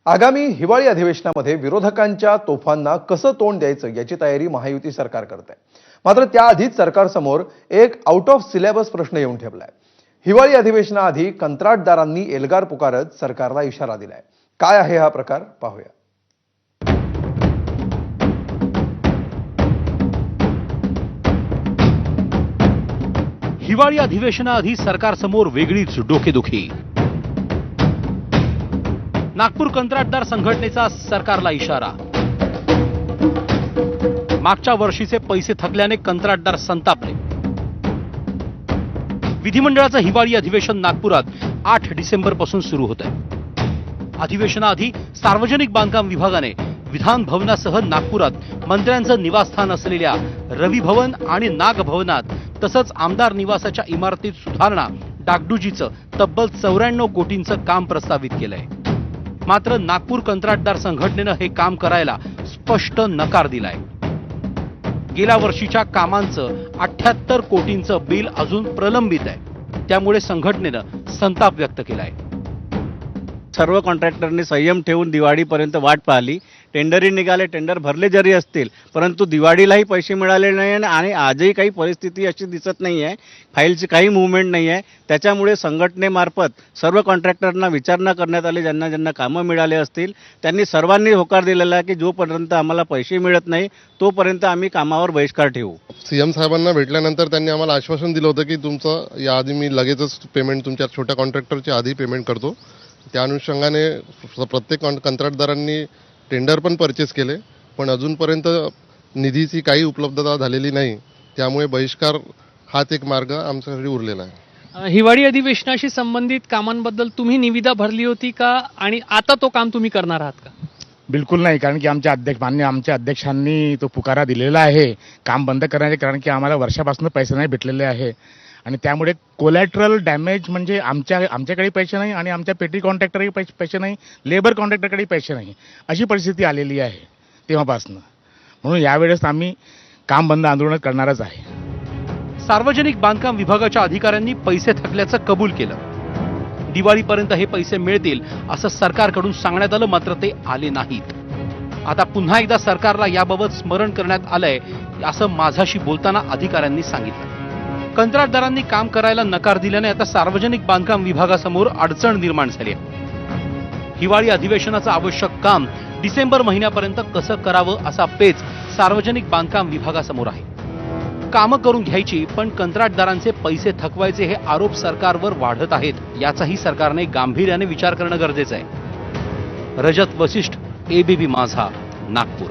आगामी हिवाळी अधिवेशनामध्ये विरोधकांच्या तोफांना कसं तोंड द्यायचं याची तयारी महायुती सरकार करते आहे। मात्र त्याआधीच सरकारसमोर एक आउट ऑफ सिलेबस प्रश्न येऊन ठेवलाय। हिवाळी अधिवेशनाआधी कंत्राटदारांनी एल्गार पुकारत सरकारला इशारा दिलाय। काय आहे हा प्रकार पाहूया। हिवाळी अधिवेशनाआधी सरकारसमोर वेगळीच डोकेदुखी। नागपूर कंत्राटदार संघटनेचा सरकारला इशारा। मागच्या वर्षीचे पैसे थकल्याने कंत्राटदार संतापले। विधिमंडळाचं हिवाळी अधिवेशन नागपुरात 8 डिसेंबर पासून सुरू होत आहे। अधिवेशनाआधी सार्वजनिक बांधकाम विभागाने विधान भवनासह नागपुरात मंत्र्यांचं निवासस्थान असलेल्या रवी भवन आणि नाग भवनात तसंच आमदार निवासाच्या इमारतीत सुधारणा डागडुजीचं तब्बल 94 कोटींचं काम प्रस्तावित केलंय। मात्र नागपूर कंत्राटदार संघटनेनं हे काम करायला स्पष्ट नकार दिलाय। गेल्या वर्षीच्या कामांचं 78 कोटींचं बिल अजून प्रलंबित आहे। त्यामुळे संघटनेनं संताप व्यक्त केलाय। सर्व कॉन्ट्रॅक्टरने संयम ठेवून दिवाळीपर्यंत वाट पाहिली। टेंडरही निघाले, टेंडर भरले जरी असतील, परंतु दिवाळीलाही पैसे मिळाले नाही आणि आजही काही परिस्थिती अशी दिसत नाही आहे। फाईलची काही मूव्हमेंट नाही आहे। त्याच्यामुळे संघटनेमार्फत सर्व कॉन्ट्रॅक्टरना विचारणा करण्यात आली। ज्यांना ज्यांना कामं मिळाले असतील त्यांनी सर्वांनी होकार दिलेला आहे की जोपर्यंत आम्हाला पैसे मिळत नाही तोपर्यंत आम्ही कामावर बहिष्कार ठेवू। सीएम साहेबांना भेटल्यानंतर त्यांनी आम्हाला आश्वासन दिलं होतं की तुमचं याआधी मी लगेचच पेमेंट तुमच्या छोट्या कॉन्ट्रॅक्टरच्या आधी पेमेंट करतो। त्या अनुषंगाने प्रत्येक कंत्राटदारांनी टेंडर पण परचेस केले, पण अजूनपर्यंत निधीची काही उपलब्धता झालेली नाही। त्यामुळे बहिष्कार हाच एक मार्ग आमच्यासाठी उरलेला आहे। हिवाळी अधिवेशनाशी संबंधित कामांबद्दल तुम्ही निविदा भरली होती का आणि आता तो काम तुम्ही करणार आहात का? बिलकुल नाही, कारण की आमच्या अध्यक्षांनी तो पुकारा दिलेला आहे काम बंद करण्याचे, कारण की आम्हाला वर्षापासून पैसे नाही भेटलेले आहे आणि त्यामुळे कोलॅटरल डॅमेज म्हणजे आमच्याकडे पैसे नाही आणि आमच्या पेटी कॉन्ट्रॅक्टरही पैसे नाही, लेबर कॉन्ट्रॅक्टरकडे पैसे नाही, अशी परिस्थिती आलेली आहे तेव्हापासून। म्हणून यावेळेस आम्ही काम बंद आंदोलन करणारच आहे। सार्वजनिक बांधकाम विभागाच्या अधिकाऱ्यांनी पैसे थकल्याचं कबूल केलं। दिवाळीपर्यंत हे पैसे मिळतील असं सरकारकडून सांगण्यात आलं, मात्र ते आले नाहीत। आता पुन्हा एकदा सरकारला याबाबत स्मरण करण्यात आलंय असं माझाशी बोलताना अधिकाऱ्यांनी सांगितलं। कंत्राटदारांनी काम करायला नकार दिल्याने आता सार्वजनिक बांधकाम विभागासमोर अडचण निर्माण झाली आहे। हिवाळी अधिवेशनाचं आवश्यक काम डिसेंबर महिन्यापर्यंत कसं करावं असा पेच सार्वजनिक बांधकाम विभागासमोर आहे। कामं करून घ्यायची, पण कंत्राटदारांचे पैसे थकवायचे हे आरोप सरकारवर वाढत आहेत। याचाही सरकारने गांभीर्याने विचार करणं गरजेचं आहे। रजत वशिष्ठ, एबीपी माझा, नागपूर।